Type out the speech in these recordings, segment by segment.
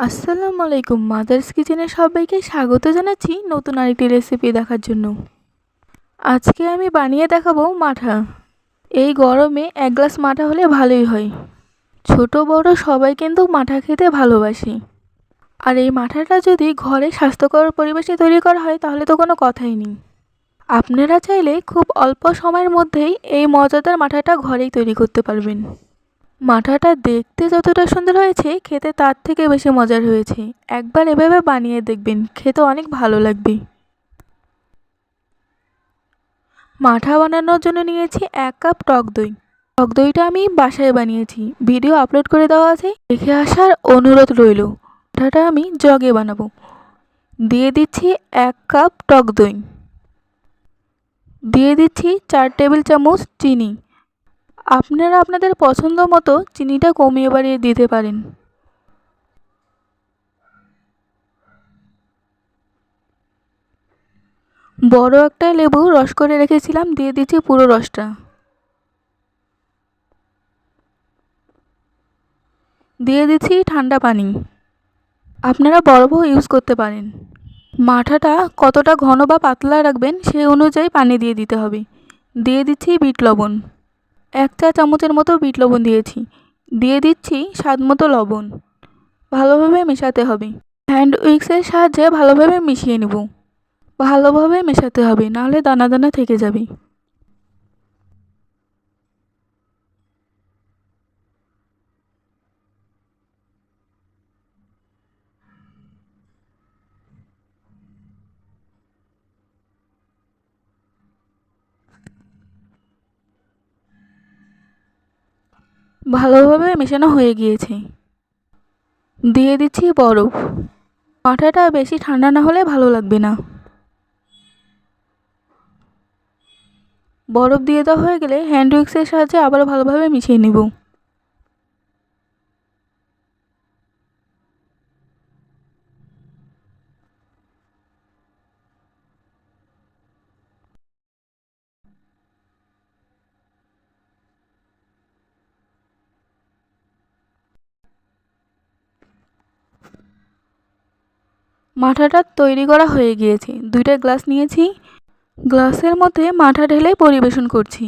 আসসালামু আলাইকুম, মাদার্স কিচেনে সবাইকে স্বাগত জানাচ্ছি নতুন আরেকটি রেসিপি দেখার জন্য। আজকে আমি বানিয়ে দেখাবো মাঠা। এই গরমে এক গ্লাস মাঠা হলে ভালোই হয়। ছোট বড় সবাই কিন্তু মাঠা খেতে ভালোবাসে। আর এই মাঠাটা যদি ঘরে স্বাস্থ্যকর পরিবেশে তৈরি করা হয় তাহলে তো কোনো কথাই নেই। আপনারা চাইলে খুব অল্প সময়ের মধ্যেই এই মজাদার মাঠাটা ঘরেই তৈরি করতে পারবেন। মাঠাটা দেখতে যতটা সুন্দর হয়েছে খেতে তার থেকে বেশি মজার হয়েছে। একবার এভাবে বানিয়ে দেখবেন, খেতে অনেক ভালো লাগবে। মাঠা বানানোর জন্য নিয়েছি 1 কাপ টক দই। টক দইটা আমি বাসায় বানিয়েছি, ভিডিও আপলোড করে দেওয়া আছে, দেখে আসার অনুরোধ রইল। মাঠাটা আমি জগে বানাবো। দিয়ে দিচ্ছি 1 কাপ টক দই। দিয়ে দিচ্ছি 4 টেবিল চামচ চিনি। আপনারা আপনাদের পছন্দ মতো চিনিটা কমিয়ে বাড়িয়ে দিতে পারেন। বড় একটা লেবু রস করে রেখেছিলাম, দিয়ে দিচ্ছি পুরো রসটা। দিয়ে দিচ্ছি ঠান্ডা পানি। আপনারা বরফও ইউজ করতে পারেন। মাঠাটা কতটা ঘন বা পাতলা রাখবেন সেই অনুযায়ী পানি দিয়ে দিতে হবে। দিয়ে দিচ্ছি বিট লবণ। 1 চা চামচের মতো বিট লবণ দিয়েছি। দিয়ে দিচ্ছি স্বাদ মতো লবণ। ভালোভাবে মেশাতে হবে। হ্যান্ড উইক্সের সাহায্যে ভালোভাবে মিশিয়ে নেব। ভালোভাবে মেশাতে হবে, নাহলে দানা দানা থেকে যাবে। ভালোভাবে মেশানো হয়ে গিয়েছে। দিয়ে দিচ্ছি বরফ। মাঠাটা বেশি ঠান্ডা না হলে ভালো লাগবে না। বরফ দিয়ে দেওয়া হয়ে গেলে হ্যান্ড উইক্সের সাহায্যে আবার ভালোভাবে মিশিয়ে নেব। মাঠাটা তৈরি করা হয়ে গিয়েছে। 2টা গ্লাস নিয়েছি, গ্লাসের মধ্যে মাঠা ঢেলে পরিবেশন করছি।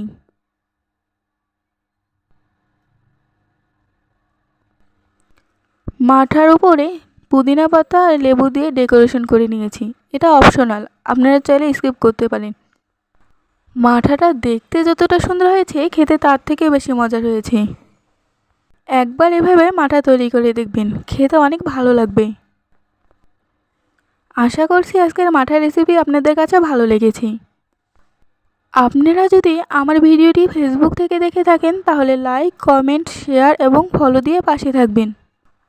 মাঠার উপরে পুদিনা পাতা আর লেবু দিয়ে ডেকোরেশন করে নিয়েছি। এটা অপশনাল, আপনারা চাইলে স্কিপ করতে পারেন। মাঠাটা দেখতে যতটা সুন্দর হয়েছে খেতে তার থেকে বেশি মজার হয়েছে। একবার এভাবে মাঠা তৈরি করে দেখবেন, খেতে অনেক ভালো লাগবে। আশা করছি আজকের মাঠার রেসিপি আপনাদের কাছে ভালো লেগেছে। আপনারা যদি আমার ভিডিওটি ফেসবুক থেকে দেখে থাকেন তাহলে লাইক, কমেন্ট, শেয়ার এবং ফলো দিয়ে পাশে থাকবেন।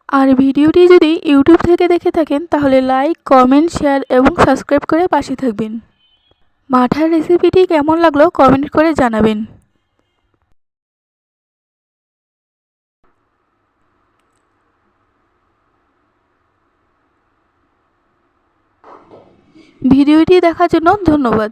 আর ভিডিওটি যদি ইউটিউব থেকে দেখে থাকেন তাহলে লাইক, কমেন্ট, শেয়ার এবং সাবস্ক্রাইব করে পাশে থাকবেন। মাঠার রেসিপিটি কেমন লাগলো কমেন্ট করে জানাবেন। ভিডিওটি দেখার জন্য ধন্যবাদ।